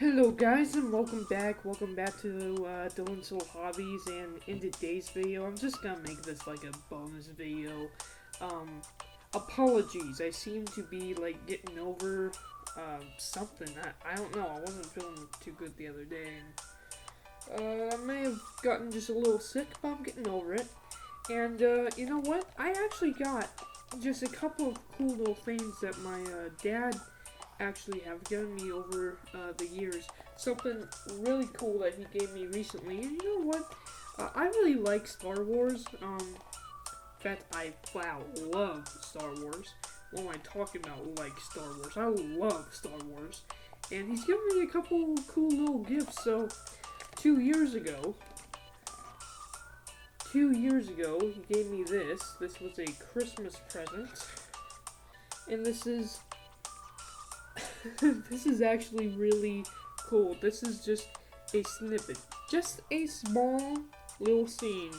Hello guys and welcome back to Dylan's Little Hobbies. And in today's video I'm just gonna make this like a bonus video. Apologies, I seem to be like getting over something. I don't know, I wasn't feeling too good the other day, and I may have gotten just a little sick, but I'm getting over it. And you know what, I actually got just a couple of cool little things that my dad actually have given me over the years. Something really cool that he gave me recently. And you know what? I really like Star Wars. In fact, I love Star Wars. What am I talking about? Like Star Wars? I love Star Wars. And he's given me a couple cool little gifts. So, 2 years ago, he gave me this. This was a Christmas present. And this is this is actually really cool. This is just a snippet, just a small little scene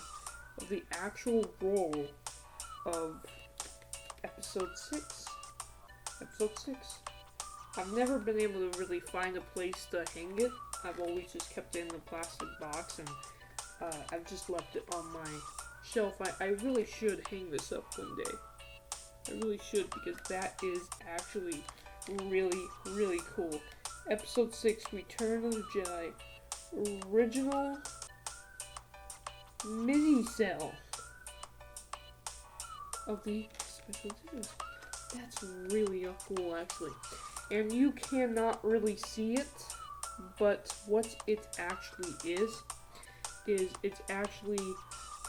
of the actual role of episode 6. Episode 6. I've never been able to really find a place to hang it. I've always just kept it in the plastic box, and I've just left it on my shelf. I really should hang this up one day. I really should, because that is actually really cool. Episode 6, Return of the Jedi. Original mini-cell of the special editions. That's really cool, actually. And you cannot really see it, but what it actually is it's actually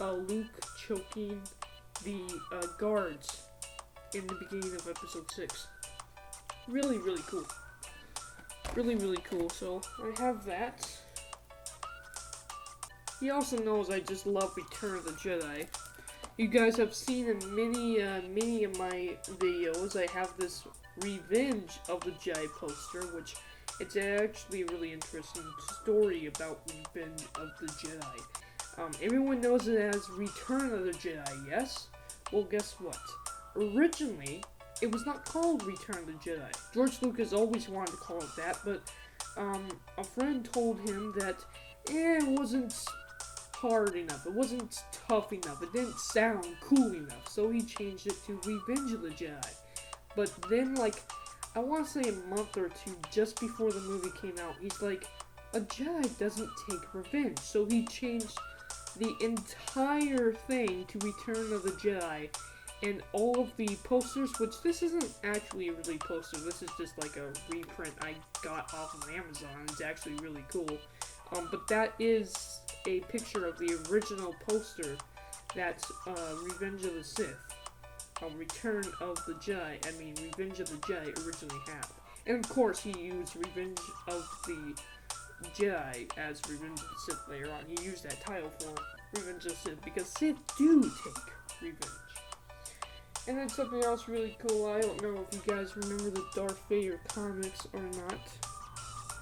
Luke choking the guards in the beginning of episode 6. Really cool. Really cool. So I have that. He also knows I just love Return of the Jedi. You guys have seen in many of my videos, I have this Revenge of the Jedi poster, which it's actually a really interesting story about Revenge of the Jedi. Everyone knows it as Return of the Jedi, yes? Well, guess what? Originally, it was not called Return of the Jedi. George Lucas always wanted to call it that, but a friend told him that it wasn't hard enough, it wasn't tough enough, it didn't sound cool enough, so he changed it to Revenge of the Jedi. But then, like, I want to say a month or two just before the movie came out, he's like, a Jedi doesn't take revenge, so he changed the entire thing to Return of the Jedi. And all of the posters, which this isn't actually a really poster, this is just like a reprint I got off of Amazon. It's actually really cool. But that is a picture of the original poster that Revenge of the Sith, Return of the Jedi, Revenge of the Jedi originally had. And of course he used Revenge of the Jedi as Revenge of the Sith later on. He used that title for Revenge of the Sith because Sith do take revenge. And then something else really cool, I don't know if you guys remember the Darth Vader comics or not.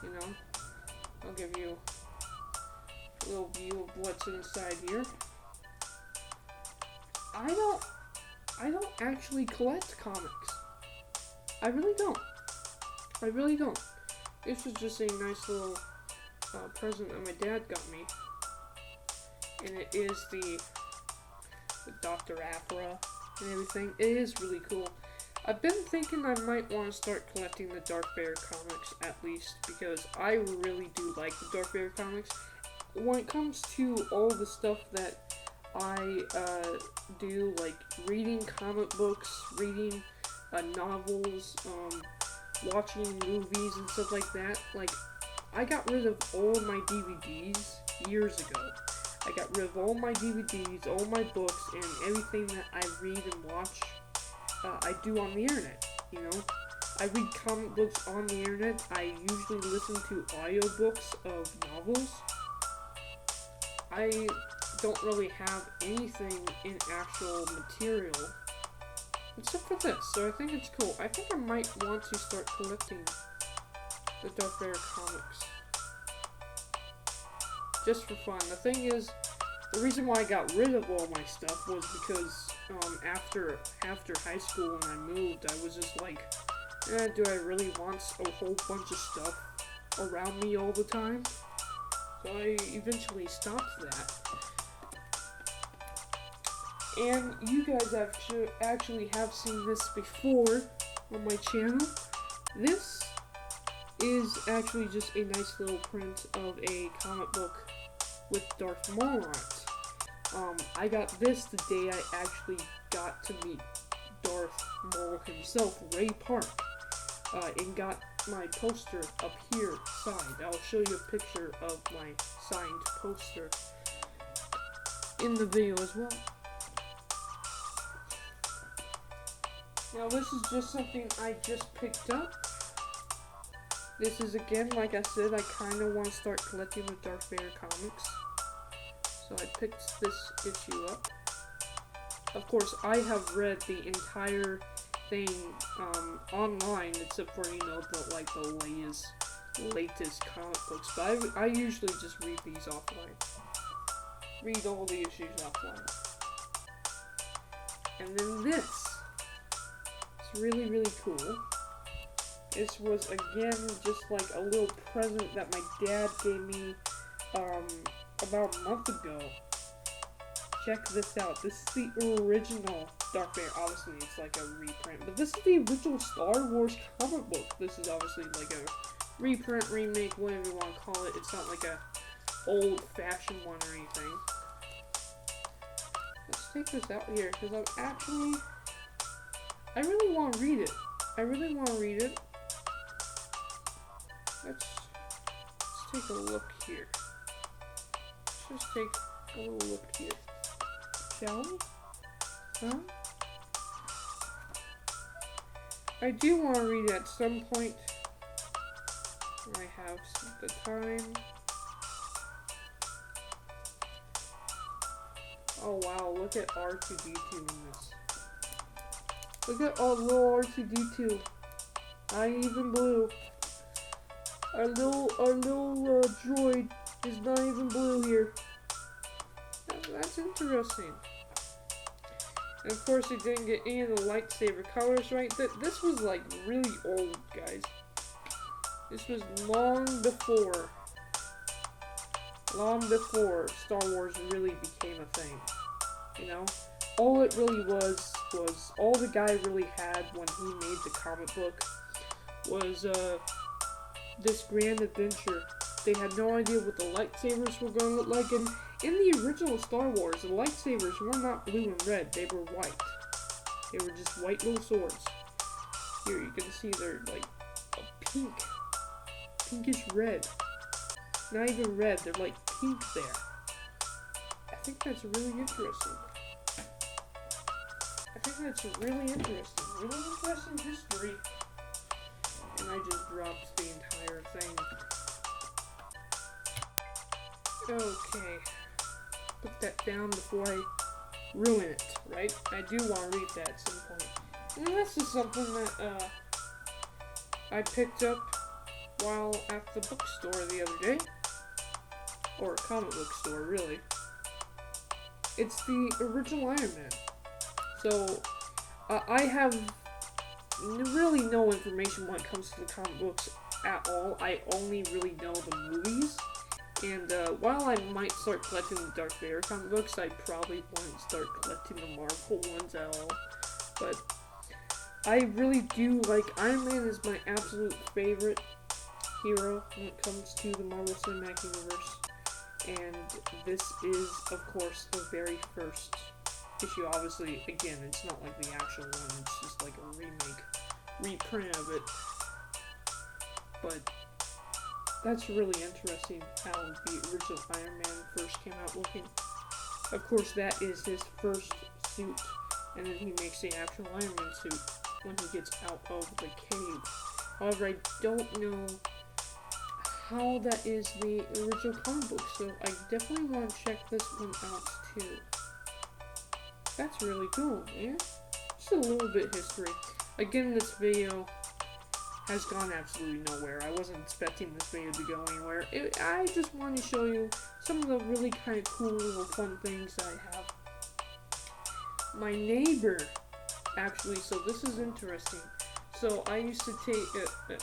You know, I'll give you a little view of what's inside here. I don't actually collect comics. I really don't. This was just a nice little present that my dad got me. And it is the Dr. Aphra and everything. It is really cool. I've been thinking I might want to start collecting the Darth Vader comics at least, because I really do like the Darth Vader comics. When it comes to all the stuff that I do, like reading comic books, reading novels, watching movies and stuff like that, like I got rid of all my DVDs years ago. I got rid of all my DVDs, all my books, and everything that I read and watch, I do on the internet, you know? I read comic books on the internet. I usually listen to audiobooks of novels. I don't really have anything in actual material, except for this, so I think it's cool. I think I might want to start collecting the Darth Vader comics, just for fun. The thing is, the reason why I got rid of all my stuff was because after high school when I moved, I was just like, do I really want a whole bunch of stuff around me all the time. So I eventually stopped that. And you guys actually have seen this before on my channel. This is actually just a nice little print of a comic book with Darth Maul on it. I got this the day I actually got to meet Darth Maul himself, Ray Park, and got my poster up here signed. I'll show you a picture of my signed poster in the video as well. Now this is just something I just picked up. This is, again, like I said, I kind of want to start collecting the Darth Vader comics. So I picked this issue up. Of course, I have read the entire thing online, except for, the latest comic books. But I usually just read these offline. Read all the issues offline. And then this. It's really, really cool. This was, again, just like a little present that my dad gave me about a month ago. Check this out. This is the original Darth Vader. Obviously, it's like a reprint, but this is the original Star Wars comic book. This is obviously like a reprint, remake, whatever you want to call it. It's not like a old-fashioned one or anything. Let's take this out here, because I really want to read it. Let's take a look here. Let's just take a little look here. Shall we? Huh? I do want to read it at some point when I have the time. Oh wow, look at R2-D2 in this. Look at all little R2-D2. Not even blue. Our little droid is not even blue here. That's interesting. And of course, it didn't get any of the lightsaber colors right. This was like really old, guys. This was long before Star Wars really became a thing. You know, all it really was all the guy really had when he made the comic book was this grand adventure. They had no idea what the lightsabers were going to look like, and in the original Star Wars, the lightsabers were not blue and red, they were white. They were just white little swords. Here, you can see they're like a pinkish red. Not even red, they're like pink there. I think that's really interesting. Really interesting history. And I just dropped the entire thing. Okay. Put that down before I ruin it, right? I do want to read that at some point. And this is something that I picked up while at the bookstore the other day. Or a comic book store, really. It's the original Iron Man. So, I have really no information when it comes to the comic books at all. I only really know the movies. And while I might start collecting the Darth Vader comic books, I probably won't start collecting the Marvel ones at all. But I really do like Iron Man is my absolute favorite hero when it comes to the Marvel Cinematic Universe. And this is, of course, the very first issue. Obviously, again, it's not like the actual one, it's just like a reprint of it. But that's really interesting how the original Iron Man first came out looking. Of course, that is his first suit, and then he makes the actual Iron Man suit when he gets out of the cave. However, I don't know how that is the original comic book, so I definitely want to check this one out too. That's really cool, man. Just a little bit history. Again, this video has gone absolutely nowhere. I wasn't expecting this video to go anywhere. I just wanted to show you some of the really kind of cool little fun things that I have. My neighbor, actually, so this is interesting. So I used to take,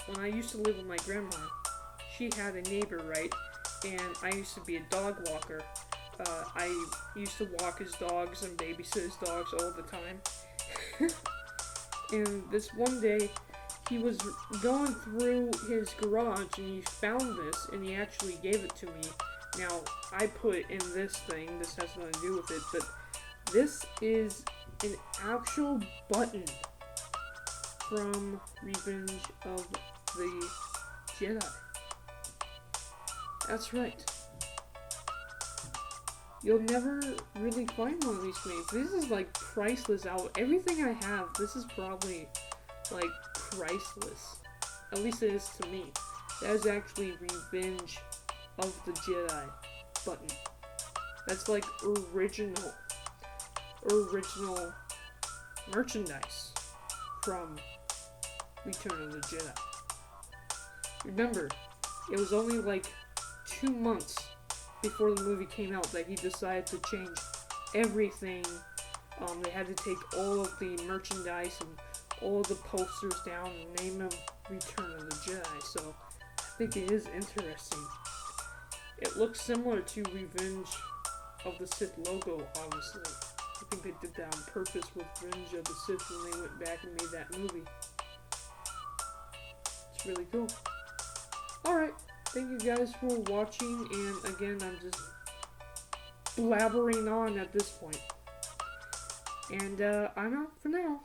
when I used to live with my grandma, she had a neighbor, right? And I used to be a dog walker. I used to walk his dogs and babysit his dogs all the time. And this one day, he was going through his garage and he found this and he actually gave it to me. Now, I put it in this thing, this has nothing to do with it, but this is an actual button from Revenge of the Jedi. That's right. You'll never really find one of these made. This is like priceless out. Everything I have, this is probably like priceless. At least it is to me. That is actually Revenge of the Jedi button. That's like original merchandise from Return of the Jedi. Remember, it was only like 2 months before the movie came out that he decided to change everything. They had to take all of the merchandise and all of the posters down and name them Return of the Jedi. So I think it is interesting. It looks similar to Revenge of the Sith logo, obviously. I think they did that on purpose with Revenge of the Sith when they went back and made that movie. It's really cool. Alright, thank you guys for watching, and again, I'm just blabbering on at this point. And I'm out for now.